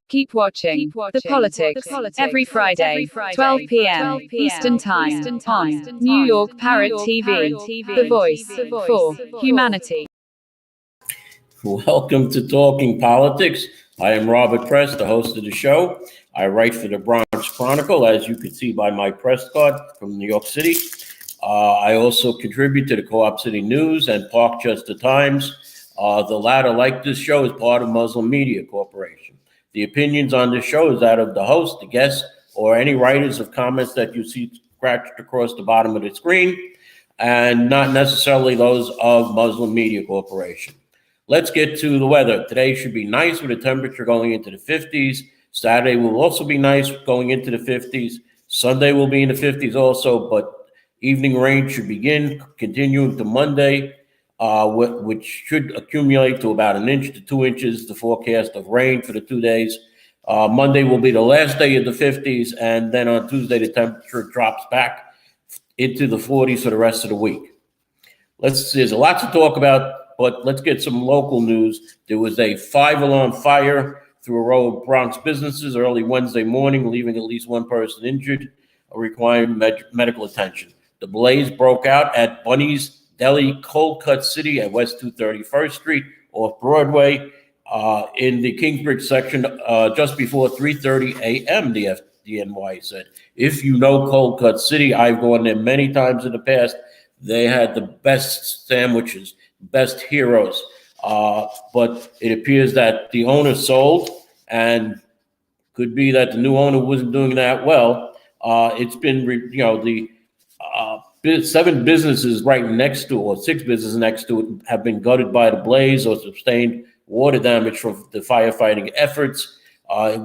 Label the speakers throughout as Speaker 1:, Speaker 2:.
Speaker 1: Keep watching The Politics every Friday, 12 p.m. Eastern Time on New York Parrot TV, the voice for humanity.
Speaker 2: Welcome to Talking Politics. I am Robert Press, the host of the show. I write for the Bronx Chronicle, as you can see by my press card from New York City. I also contribute to the Co-op City News and Parkchester Times. The latter, like this show, is part of Muslim Media Corporation. The opinions on this show is that of the host, the guests, or any writers of comments that you see scratched across the bottom of the screen, and not necessarily those of Muslim Media Corporation. Let's get to the weather. Today should be nice with a temperature going into the 50s. Saturday will also be nice going into the 50s. Sunday will be in the 50s also, but evening rain should begin, continuing to Monday, which should accumulate to about 1 inch to 2 inches, the forecast of rain for the 2 days. Monday will be the last day of the 50s, and then on Tuesday, the temperature drops back into the 40s for the rest of the week. There's a lot to talk about, but let's get some local news. There was a 5-alarm fire through a row of Bronx businesses early Wednesday morning, leaving at least one person injured, requiring medical attention. The blaze broke out at Bunny's Deli, Cold Cut City at West 231st Street off Broadway in the Kingsbridge section just before 3:30 a.m., the FDNY said. If you know Cold Cut City, I've gone there many times in the past. They had the best sandwiches, best heroes, but it appears that the owner sold, and could be that the new owner wasn't doing that well. It's been, the 7 businesses right next to it, or 6 businesses next to it, have been gutted by the blaze or sustained water damage from the firefighting efforts,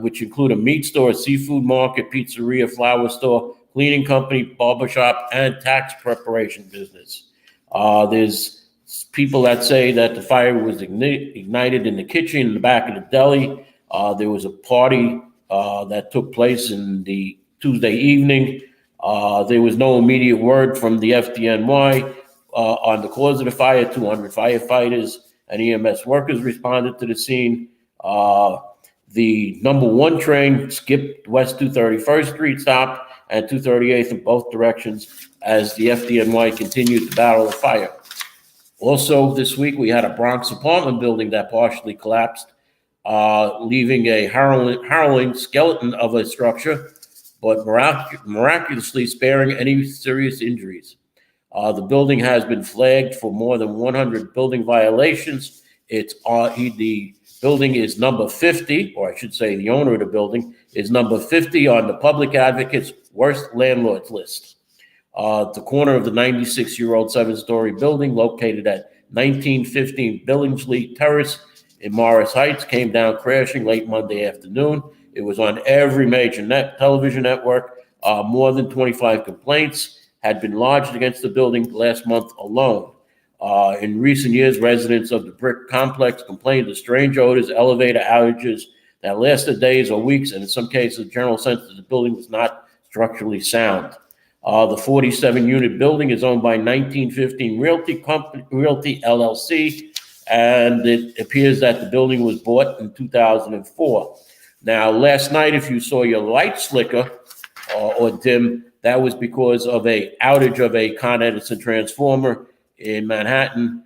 Speaker 2: which include a meat store, a seafood market, pizzeria, flower store, cleaning company, barbershop, and tax preparation business. There's people that say that the fire was ignited in the kitchen in the back of the deli. There was a party that took place in the Tuesday evening. There was no immediate word from the FDNY on the cause of the fire. 200 firefighters and EMS workers responded to the scene. The number 1 train skipped West 231st Street stop and 238th in both directions as the FDNY continued to battle the fire. Also this week, we had a Bronx apartment building that partially collapsed, leaving a harrowing skeleton of a structure, but miraculously sparing any serious injuries. The building has been flagged for more than 100 building violations. The building is number 50, or I should say the owner of the building is number 50 on the public advocate's worst landlords list. The corner of the 96-year-old 7-story building located at 1915 Billingsley Terrace in Morris Heights came down crashing late Monday afternoon. It was on every major television network. More than 25 complaints had been lodged against the building last month alone. In recent years, residents of the brick complex complained of strange odors, elevator outages that lasted days or weeks, and in some cases, a general sense that the building was not structurally sound. The 47-unit building is owned by 1915 Realty LLC, and it appears that the building was bought in 2004. Now, last night, if you saw your lights flicker or dim, that was because of an outage of a Con Edison transformer in Manhattan,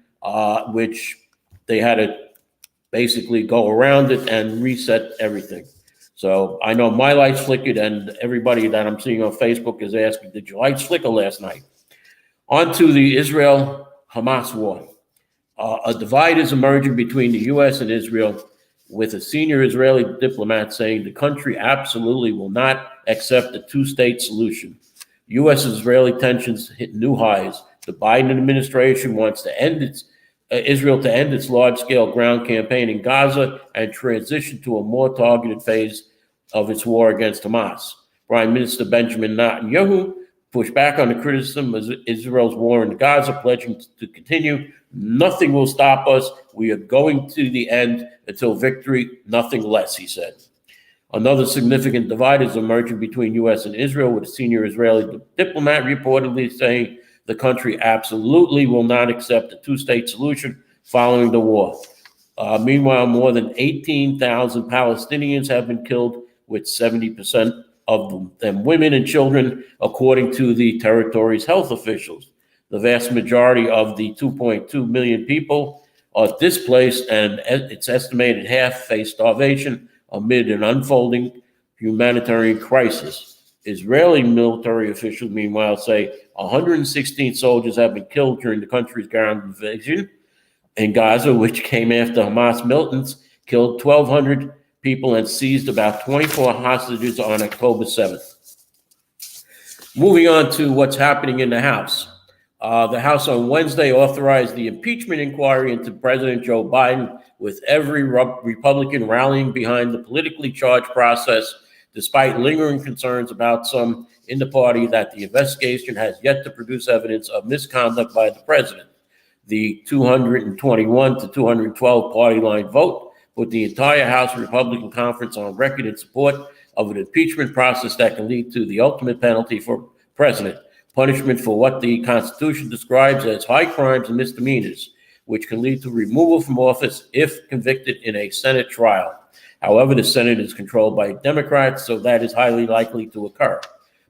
Speaker 2: which they had to basically go around it and reset everything. So I know my lights flickered, and everybody that I'm seeing on Facebook is asking, did your lights flicker last night? On to the Israel-Hamas war. A divide is emerging between the U.S. and Israel, with a senior Israeli diplomat saying the country absolutely will not accept a 2-state solution. U.S.-Israeli tensions hit new highs. The Biden administration wants to Israel to end its large-scale ground campaign in Gaza and transition to a more targeted phase of its war against Hamas. Prime Minister Benjamin Netanyahu pushed back on the criticism of Israel's war in Gaza, pledging to continue. Nothing will stop us. We are going to the end until victory, nothing less, he said. Another significant divide is emerging between U.S. and Israel, with a senior Israeli diplomat reportedly saying the country absolutely will not accept a 2-state solution following the war. Meanwhile, more than 18,000 Palestinians have been killed, with 70% of them women and children, according to the territory's health officials. The vast majority of the 2.2 million people are displaced, and it's estimated half face starvation amid an unfolding humanitarian crisis. Israeli military officials, meanwhile, say 116 soldiers have been killed during the country's ground invasion in Gaza, which came after Hamas militants killed 1,200 people and seized about 24 hostages on October 7th. Moving on to what's happening in the House. The House on Wednesday authorized the impeachment inquiry into President Joe Biden, with every Republican rallying behind the politically charged process, despite lingering concerns about some in the party that the investigation has yet to produce evidence of misconduct by the president. The 221 to 212 party line vote put the entire House Republican Conference on record in support of an impeachment process that can lead to the ultimate penalty for president, punishment for what the Constitution describes as high crimes and misdemeanors, which can lead to removal from office if convicted in a Senate trial. However, the Senate is controlled by Democrats, so that is highly likely to occur.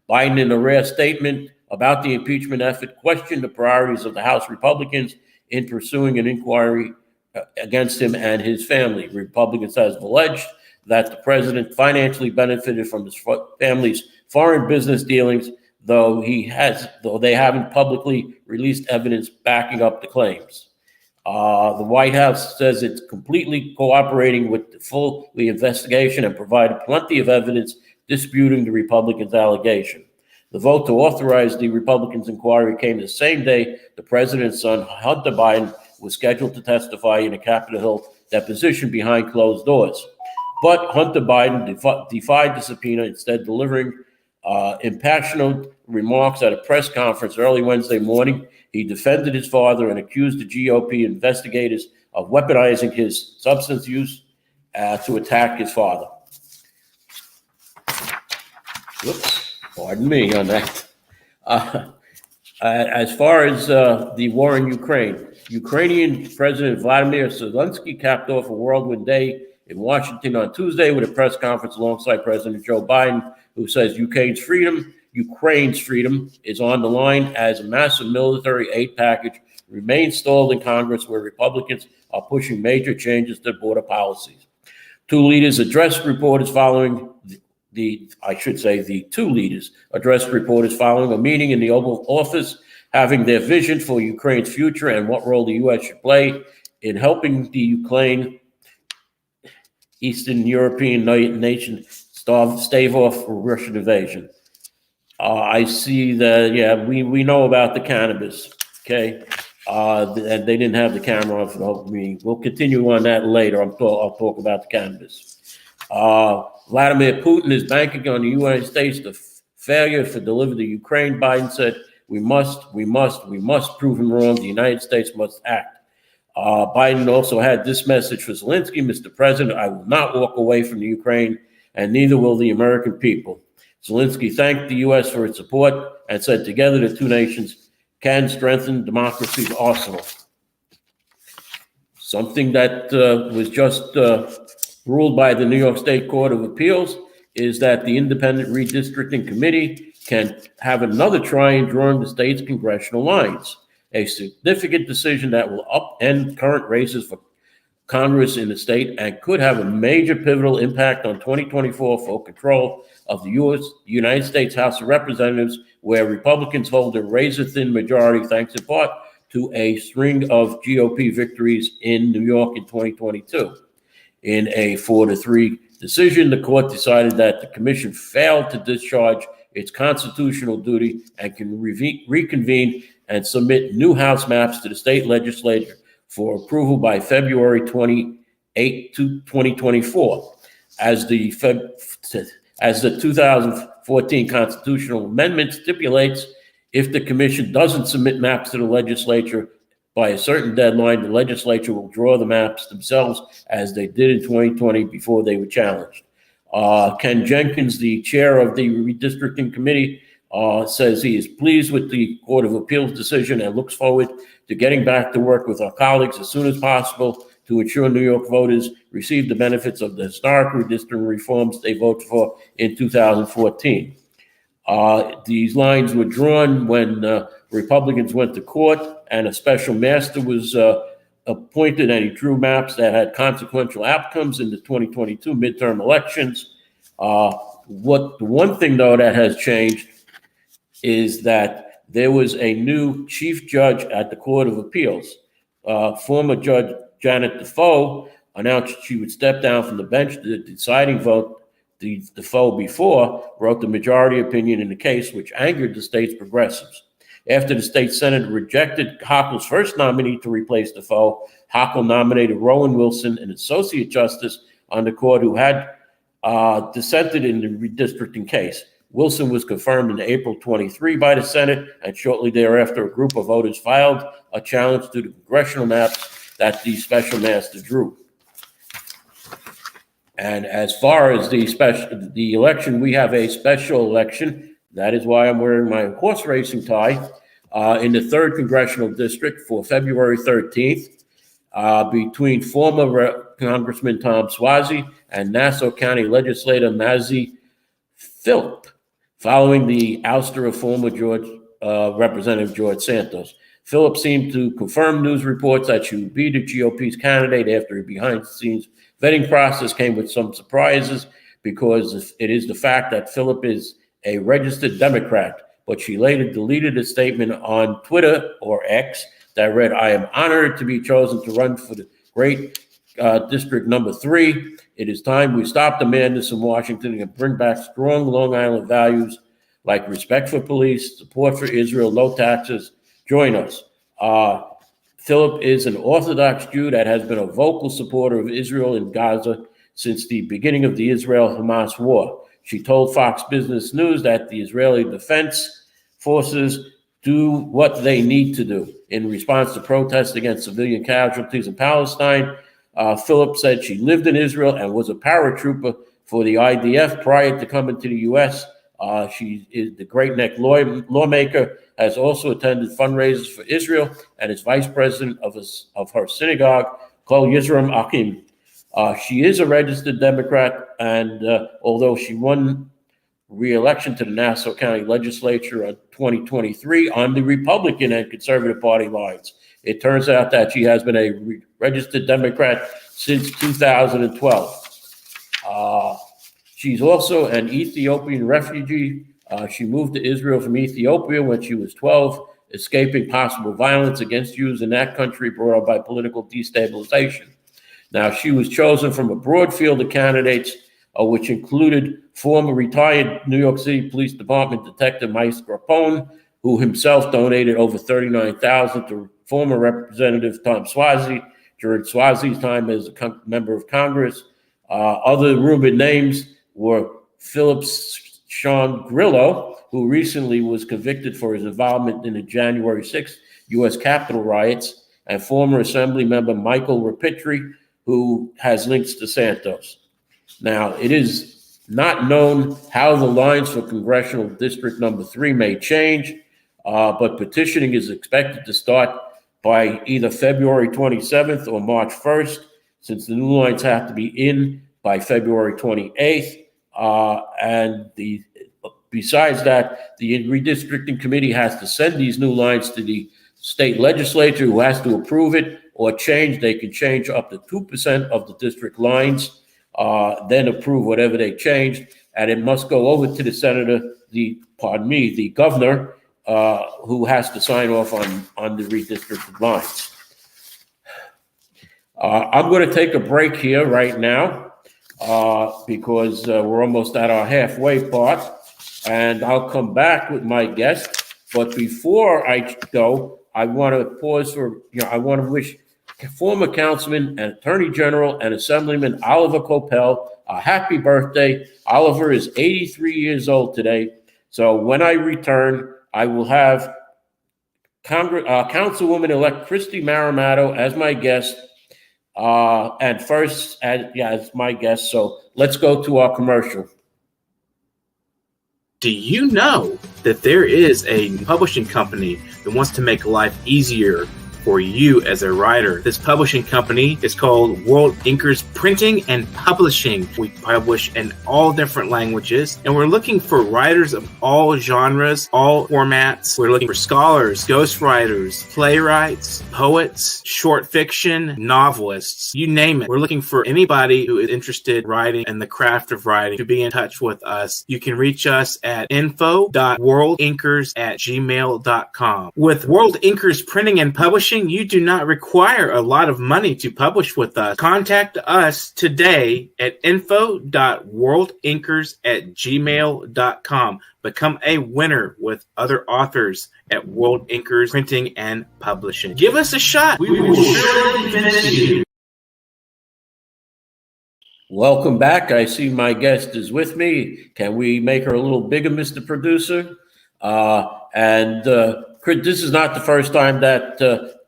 Speaker 2: Biden, in a rare statement about the impeachment effort, questioned the priorities of the House Republicans in pursuing an inquiry against him and his family. Republicans have alleged that the president financially benefited from his family's foreign business dealings, though they haven't publicly released evidence backing up the claims. The White House says it's completely cooperating with the full investigation and provided plenty of evidence disputing the Republicans' allegation. The vote to authorize the Republicans' inquiry came the same day the president's son, Hunter Biden, was scheduled to testify in a Capitol Hill deposition behind closed doors. But Hunter Biden defied the subpoena, instead delivering impassioned remarks at a press conference early Wednesday morning. He defended his father and accused the GOP investigators of weaponizing his substance use to attack his father. Whoops, pardon me on that. As far as the war in Ukrainian President Vladimir Zelensky capped off a whirlwind day in Washington on Tuesday with a press conference alongside President Joe Biden, who says Ukraine's freedom is on the line as a massive military aid package remains stalled in Congress, where Republicans are pushing major changes to border policies. Two leaders addressed reporters following the two leaders addressed reporters following a meeting in the Oval Office, having their vision for Ukraine's future and what role the U.S. should play in helping the Ukraine, Eastern European nation, stave off Russian invasion. I see that, we know about the cannabis, okay? And they didn't have the camera on for the whole meeting. We'll continue on that later. I'll talk about the cannabis. Vladimir Putin is banking on the United States to failure to deliver to Ukraine. Biden said, we must prove him wrong. The United States must act. Biden also had this message for Zelensky: Mr. President, I will not walk away from the Ukraine, and neither will the American people. Zelensky thanked the U.S. for its support and said together the two nations can strengthen democracy's arsenal. Something that was just ruled by the New York State Court of Appeals is that the Independent Redistricting Committee can have another try in drawing the state's congressional lines, a significant decision that will upend current races for Congress in the state and could have a major pivotal impact on 2024 for control of the United States House of Representatives, where Republicans hold a razor-thin majority thanks in part to a string of GOP victories in New York in 2022. In a 4-3 decision, the court decided that the commission failed to discharge its constitutional duty and can reconvene and submit new House maps to the state legislature for approval by February 28, 2024. As the 2014 constitutional amendment stipulates, if the commission doesn't submit maps to the legislature by a certain deadline, the legislature will draw the maps themselves, as they did in 2020 before they were challenged. Ken Jenkins, the chair of the redistricting committee, says he is pleased with the Court of Appeals decision and looks forward to getting back to work with our colleagues as soon as possible to ensure New York voters receive the benefits of the historic redistricting reforms they voted for in 2014. These lines were drawn when Republicans went to court and a special master was appointed, and he drew maps that had consequential outcomes in the 2022 midterm elections. The one thing, though, that has changed is that there was a new chief judge at the Court of Appeals. Former Judge Janet Defoe announced she would step down from the bench. The deciding vote, the Defoe before, wrote the majority opinion in the case, which angered the state's progressives. After the state Senate rejected Hochul's first nominee to replace Defoe, Hochul nominated Rowan Wilson, an associate justice on the court who had dissented in the redistricting case. Wilson was confirmed in April 23 by the Senate, and shortly thereafter, a group of voters filed a challenge to the congressional maps that the special master drew. And as far as the election, we have a special election. That is why I'm wearing my horse racing tie in the 3rd Congressional District for February 13th between former Congressman Tom Suozzi and Nassau County Legislator Mazi Phillip, following the ouster of former Representative George Santos. Phillip seemed to confirm news reports that she would be the GOP's candidate after a behind-the-scenes vetting process came with some surprises, because it is the fact that Phillip is a registered Democrat, but she later deleted a statement on Twitter, or X, that read, "I am honored to be chosen to run for the great District Number 3. It is time we stop the madness in Washington and bring back strong Long Island values like respect for police, support for Israel, no taxes. Join us." Phillip is an Orthodox Jew that has been a vocal supporter of Israel in Gaza since the beginning of the Israel-Hamas war. She told Fox Business News that the Israeli Defense Forces do what they need to do in response to protests against civilian casualties in Palestine. Phillip said she lived in Israel and was a paratrooper for the IDF prior to coming to the U.S. She is the Great Neck lawmaker, has also attended fundraisers for Israel, and is vice president of her synagogue called Yisrael Achim. She is a registered Democrat, and although she won re-election to the Nassau County Legislature in 2023 on the Republican and Conservative Party lines, it turns out that she has been a registered Democrat since 2012. She's also an Ethiopian refugee. She moved to Israel from Ethiopia when she was 12, escaping possible violence against Jews in that country brought on by political destabilization. Now, she was chosen from a broad field of candidates, which included former retired New York City Police Department Detective Mike Scarpone, who himself donated over $39,000 to former Representative Tom Suozzi during Suozzi's time as a member of Congress. Other rumored names were Philip Sean Grillo, who recently was convicted for his involvement in the January 6th U.S. Capitol riots, and former Assembly member Michael Rapitri, who has links to Santos. Now, it is not known how the lines for Congressional District Number 3 may change, but petitioning is expected to start by either February 27th or March 1st, since the new lines have to be in by February 28th. Besides that, the redistricting committee has to send these new lines to the state legislature, who has to approve it or change. They can change up to 2% of the district lines, then approve whatever they changed, and it must go over to the governor, who has to sign off on the redistricted lines. I'm going to take a break here right now because we're almost at our halfway part, and I'll come back with my guest. But before I go, I want to pause I want to wish former Councilman and Attorney General and Assemblyman Oliver Coppell a happy birthday. Oliver is 83 years old today. So when I return, I will have Councilwoman-elect Christy Maramato as my guest, and first, as my guest. So let's go to our commercial.
Speaker 3: Do you know that there is a publishing company that wants to make life easier for you as a writer. This publishing company is called World Inkers Printing and Publishing. We publish in all different languages, and we're looking for writers of all genres, all formats. We're looking for scholars, ghostwriters, playwrights, poets, short fiction, novelists, you name it. We're looking for anybody who is interested in writing and the craft of writing to be in touch with us. You can reach us at info.worldinkers@gmail.com. With World Inkers Printing and Publishing, you do not require a lot of money to publish with us. Contact us today at info.worldinkers@gmail.com. Become a winner with other authors at World Inkers Printing and Publishing. Give us a shot. We will surely finish you.
Speaker 2: Welcome back. I see my guest is with me. Can we make her a little bigger, Mr. Producer? Chris, this is not the first time that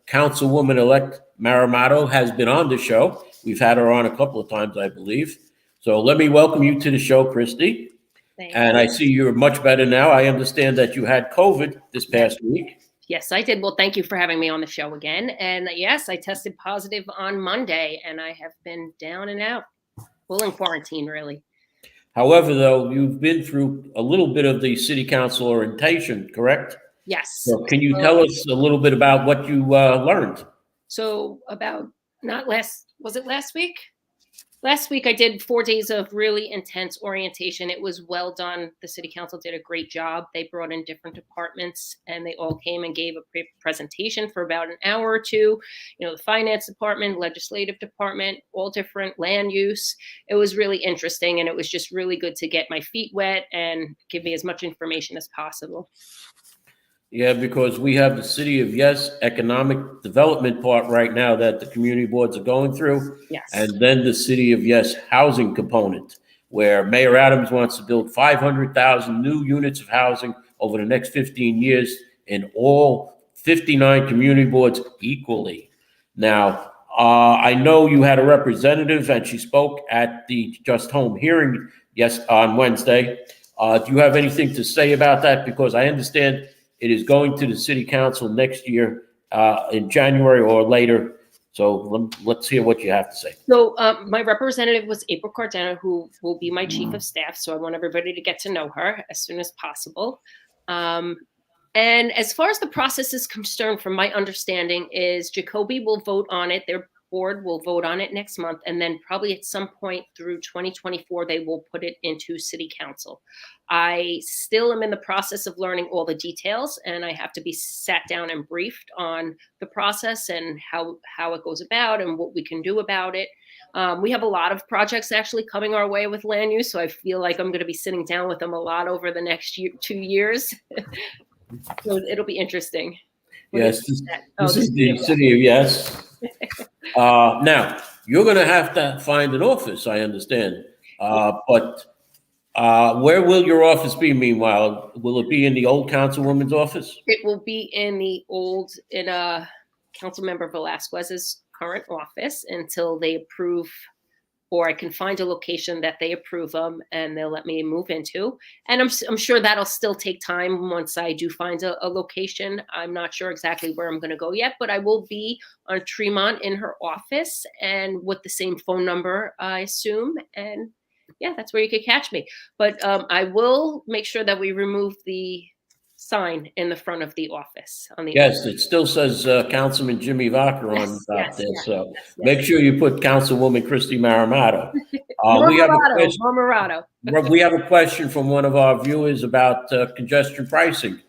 Speaker 2: Councilwoman-elect Maramato has been on the show. We've had her on a couple of times, I believe. So let me welcome you to the show, Christy.
Speaker 4: Thank
Speaker 2: and
Speaker 4: you.
Speaker 2: I see you're much better now. I understand that you had COVID this past week.
Speaker 4: Yes, I did. Well, thank you for having me on the show again. And yes, I tested positive on Monday, and I have been down and out. Full in quarantine, really.
Speaker 2: However, though, you've been through a little bit of the city council orientation, correct?
Speaker 4: Yes.
Speaker 2: So can you tell us a little bit about what you learned?
Speaker 4: So was it last week? Last week, I did 4 days of really intense orientation. It was well done. The city council did a great job. They brought in different departments, and they all came and gave a presentation for about an hour or two. You know, the finance department, legislative department, all different land use. It was really interesting, and it was just really good to get my feet wet and give me as much information as possible.
Speaker 2: Yeah, because we have the City of Yes economic development part right now that the community boards are going through.
Speaker 4: Yes.
Speaker 2: And then the City of Yes housing component, where Mayor Adams wants to build 500,000 new units of housing over the next 15 years in all 59 community boards equally. Now, I know you had a representative and she spoke at the Just Home hearing on Wednesday. Do you have anything to say about that? Because I understand it is going to the city council next year in January or later. So let's hear what you have to say.
Speaker 4: So my representative was April Cardano, who will be my chief of staff. So I want everybody to get to know her as soon as possible. And as far as the process is concerned, from my understanding, is Jacoby will vote on it. Their board will vote on it next month. And then probably at some point through 2024, they will put it into city council. I still am in the process of learning all the details, and I have to be sat down and briefed on the process and how it goes about and what we can do about it. We have a lot of projects actually coming our way with land use, so I feel like I'm going to be sitting down with them a lot over the next 2 years. So it'll be interesting.
Speaker 2: Yes, this is the City of Yes. Now, you're going to have to find an office, I understand. But where will your office be, meanwhile? Will it be in the old councilwoman's office?
Speaker 4: It will be in Councilmember Velasquez's current office until they approve, or I can find a location that they approve of and they'll let me move into. And I'm sure that'll still take time once I do find a location. I'm not sure exactly where I'm going to go yet, but I will be on Tremont in her office and with the same phone number, I assume. And yeah, that's where you could catch me. But I will make sure that we remove the sign in the front of the office.
Speaker 2: Yes, it still says Councilman Jimmy Vaca on there. So make sure you put Councilwoman Christy Maramato. We have a question from one of our viewers about congestion pricing.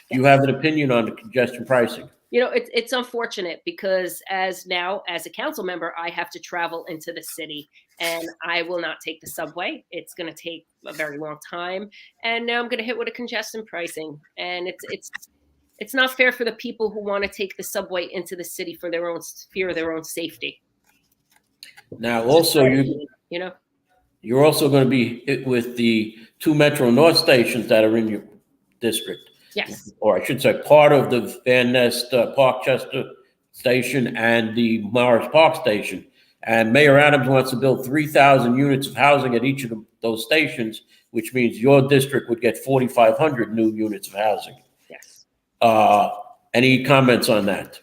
Speaker 2: Do you have an opinion on the congestion pricing?
Speaker 4: You know, it's unfortunate because as a council member, I have to travel into the city and I will not take the subway. It's going to take a very long time. And now I'm going to hit with a congestion pricing. And it's not fair for the people who want to take the subway into the city for their own fear of their own safety.
Speaker 2: Now, also, you're also going to be hit with the 2 Metro North stations that are in your district.
Speaker 4: Yes.
Speaker 2: Or I should say part of the Van Nest Parkchester station and the Morris Park station. And Mayor Adams wants to build 3,000 units of housing at each of those stations, which means your district would get 4,500 new units of housing.
Speaker 4: Yes.
Speaker 2: Any comments on that?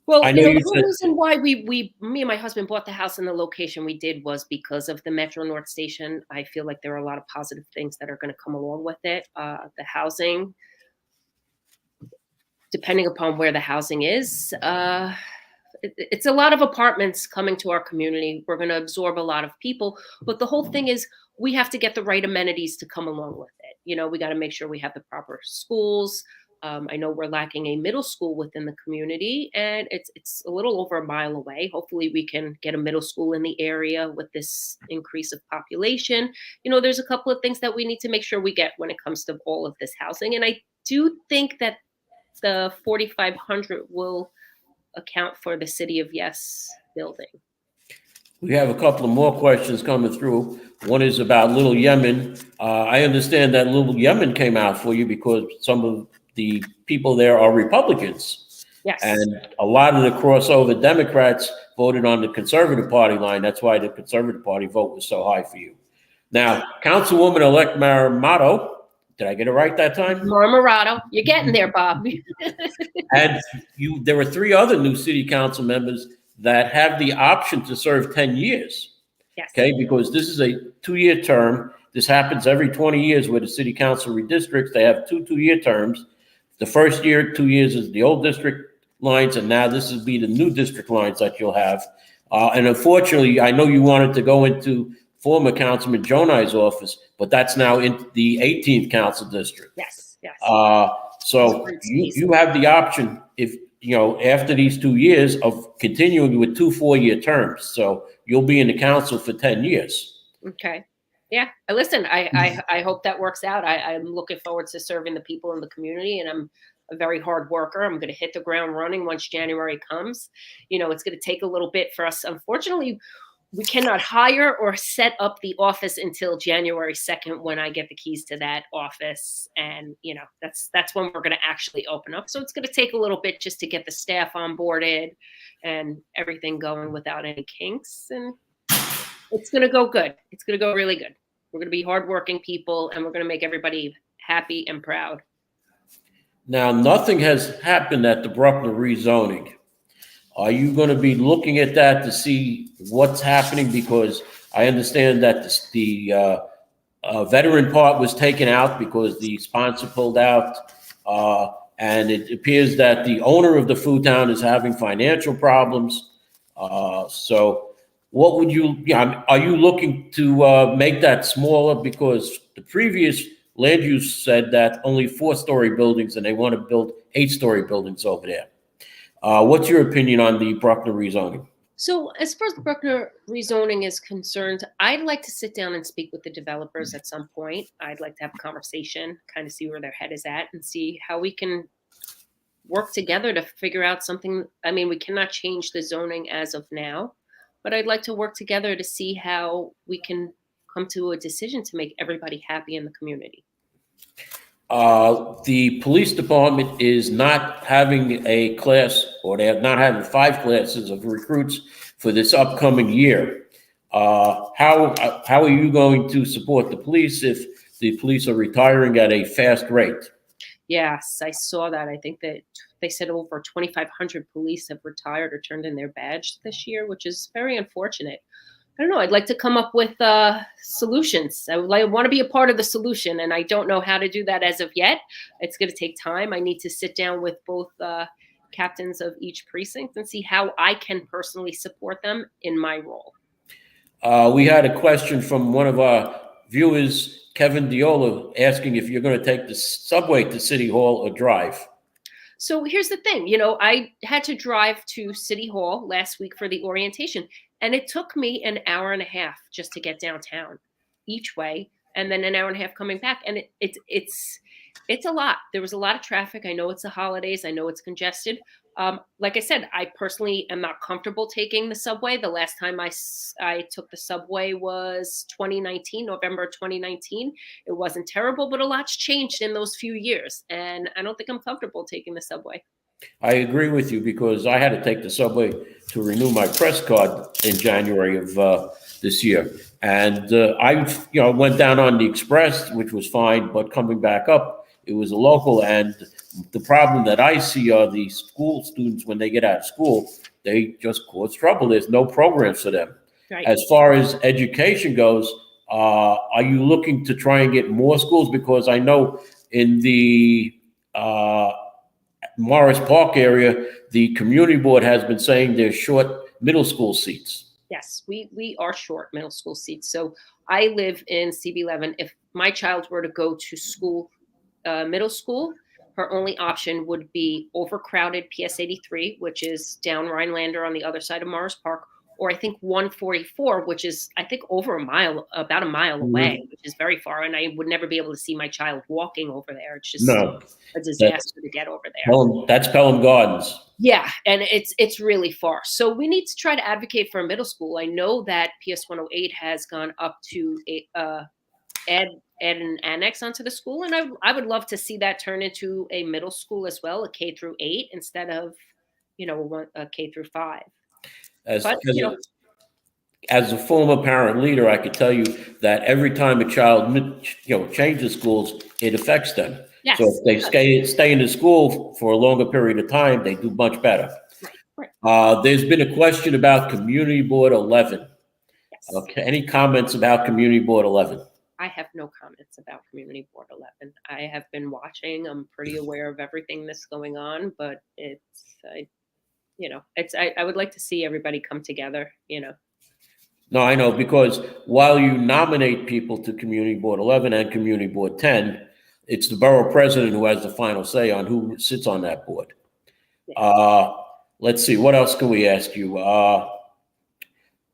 Speaker 4: Well,
Speaker 2: I know
Speaker 4: the
Speaker 2: you
Speaker 4: whole
Speaker 2: said,
Speaker 4: reason why me and my husband bought the house in the location we did was because of the Metro North Station. I feel like there are a lot of positive things that are going to come along with it. The housing, depending upon where the housing is, it's a lot of apartments coming to our community. We're going to absorb a lot of people, but the whole thing is we have to get the right amenities to come along with it. We got to make sure we have the proper schools. I know we're lacking a middle school within the community, and it's a little over a mile away. Hopefully, we can get a middle school in the area with this increase of population. There's a couple of things that we need to make sure we get when it comes to all of this housing, and I do think that the 4,500 will account for the City of Yes building.
Speaker 2: we have a couple of more questions coming through. One is about Little Yemen. I understand that Little Yemen came out for you because some of the people there are Republicans.
Speaker 4: Yes.
Speaker 2: And a lot of the crossover Democrats voted on the Conservative Party line. That's why the Conservative Party vote was so high for you. Now, Councilwoman-elect Maramato, did I get it right that time?
Speaker 4: Maramato, you're getting there, Bob.
Speaker 2: And there were 3 other new city council members that have the option to serve 10 years.
Speaker 4: Yes.
Speaker 2: Okay, because this is a 2-year term. This happens every 20 years where the city council redistricts. They have 2 2-year terms. The first year, 2 years, is the old district lines, and now this will be the new district lines that you'll have. And unfortunately, I know you wanted to go into former Councilman Jonai's office, but that's now in the 18th council district.
Speaker 4: Yes, yes.
Speaker 2: So you have the option, if after these 2 years, of continuing with 2 4-year terms. So you'll be in the council for 10 years.
Speaker 4: Okay. Yeah. Listen, I hope that works out. I'm looking forward to serving the people in the community, and I'm a very hard worker. I'm going to hit the ground running once January comes. It's going to take a little bit for us. Unfortunately, we cannot hire or set up the office until January 2nd when I get the keys to that office. And, that's when we're going to actually open up. So it's going to take a little bit just to get the staff onboarded and everything going without any kinks. And it's going to go good. It's going to go really good. We're going to be hardworking people, and we're going to make everybody happy and proud.
Speaker 2: Now, nothing has happened at the Bruckner rezoning. Are you going to be looking at that to see what's happening? Because I understand that the veteran part was taken out because the sponsor pulled out. And it appears that the owner of the food town is having financial problems. So what would are you looking to make that smaller? Because the previous land use said that only 4-story buildings, and they want to build 8-story buildings over there. What's your opinion on the Bruckner rezoning?
Speaker 4: So as far as the Bruckner rezoning is concerned, I'd like to sit down and speak with the developers at some point. I'd like to have a conversation, kind of see where their head is at, and see how we can work together to figure out something. I mean, we cannot change the zoning as of now, but I'd like to work together to see how we can come to a decision to make everybody happy in the community.
Speaker 2: The police department is not having a class, or they are not having 5 classes of recruits for this upcoming year. How are you going to support the police if the police are retiring at a fast rate?
Speaker 4: Yes, I saw that. I think that they said over 2,500 police have retired or turned in their badge this year, which is very unfortunate. I don't know. I'd like to come up with solutions. I want to be a part of the solution, and I don't know how to do that as of yet. It's going to take time. I need to sit down with both captains of each precinct and see how I can personally support them in my role.
Speaker 2: We had a question from one of our viewers, Kevin Diola, asking if you're going to take the subway to City Hall or drive.
Speaker 4: So here's the thing. I had to drive to City Hall last week for the orientation. And it took me an hour and a half just to get downtown each way, and then an hour and a half coming back. And it's a lot. There was a lot of traffic. I know it's the holidays. I know it's congested. Like I said, I personally am not comfortable taking the subway. The last time I took the subway was 2019, November 2019. It wasn't terrible, but a lot's changed in those few years. And I don't think I'm comfortable taking the subway.
Speaker 2: I agree with you, because I had to take the subway to renew my press card in January of this year. And I went down on the express, which was fine, but coming back up, it was a local. And the problem that I see are the school students, when they get out of school, they just cause trouble. There's no programs for them.
Speaker 4: Right.
Speaker 2: As far as education goes, are you looking to try and get more schools? Because I know in the Morris Park area, the community board has been saying they're short middle school seats.
Speaker 4: Yes, we are short middle school seats. So I live in CB11. If my child were to go to school, middle school, her only option would be overcrowded PS 83, which is down Rhinelander on the other side of Morris Park, or I think 144, which is, I think, about a mile away, which is very far. And I would never be able to see my child walking over there. It's just a disaster to get over there.
Speaker 2: That's Pelham Gardens.
Speaker 4: Yeah, and it's really far. So we need to try to advocate for a middle school. I know that PS 108 has gone up to add an annex onto the school, and I would love to see that turn into a middle school as well, a K through 8 instead of a K through 5.
Speaker 2: As a former parent leader, I could tell you that every time a child changes schools, it affects them.
Speaker 4: Yes,
Speaker 2: so if they stay in the school for a longer period of time, they do much better.
Speaker 4: Right.
Speaker 2: There's been a question about Community Board 11.
Speaker 4: Yes.
Speaker 2: Okay, any comments about Community Board 11?
Speaker 4: I have no comments about Community Board 11. I have been watching. I'm pretty aware of everything that's going on, but I would like to see everybody come together.
Speaker 2: No, I know, because while you nominate people to Community Board 11 and Community Board 10, it's the borough president who has the final say on who sits on that board.
Speaker 4: Yeah.
Speaker 2: Let's see, what else can we ask you?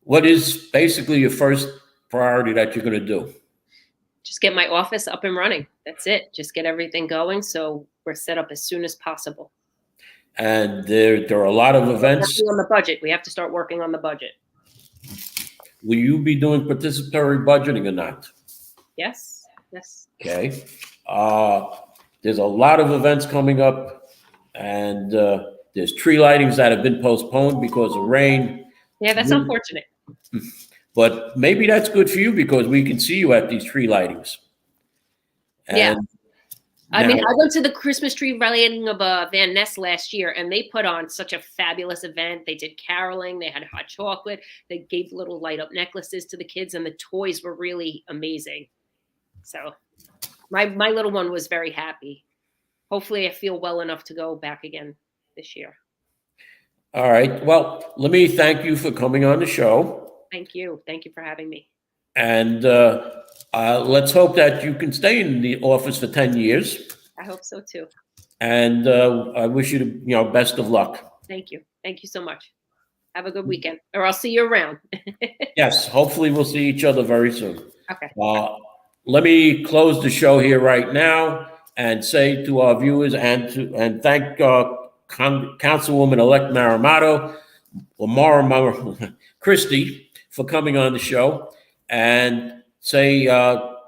Speaker 2: What is basically your first priority that you're going to do?
Speaker 4: Just get my office up and running. That's it. Just get everything going so we're set up as soon as possible.
Speaker 2: And there are a lot of events.
Speaker 4: Working on the budget. We have to start working on the budget.
Speaker 2: Will you be doing participatory budgeting or not?
Speaker 4: Yes.
Speaker 2: Okay. There's a lot of events coming up, and there's tree lightings that have been postponed because of rain.
Speaker 4: Yeah, that's unfortunate.
Speaker 2: But maybe that's good for you because we can see you at these tree lightings. And
Speaker 4: yeah. I went to the Christmas tree lighting of Van Ness last year, and they put on such a fabulous event. They did caroling. They had hot chocolate. They gave little light up necklaces to the kids, and the toys were really amazing. So my little one was very happy. Hopefully I feel well enough to go back again this year.
Speaker 2: All right. Well, let me thank you for coming on the show.
Speaker 4: Thank you. Thank you for having me.
Speaker 2: And let's hope that you can stay in the office for 10 years.
Speaker 4: I hope so too.
Speaker 2: And I wish you the best of luck.
Speaker 4: Thank you. Thank you so much. Have a good weekend, or I'll see you around.
Speaker 2: Yes, hopefully we'll see each other very soon.
Speaker 4: Okay.
Speaker 2: Let me close the show here right now and say to our viewers and thank Councilwoman-elect Maramato, or Mara Christie, for coming on the show, and say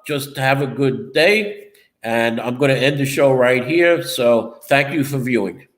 Speaker 2: just have a good day. And I'm going to end the show right here. So thank you for viewing.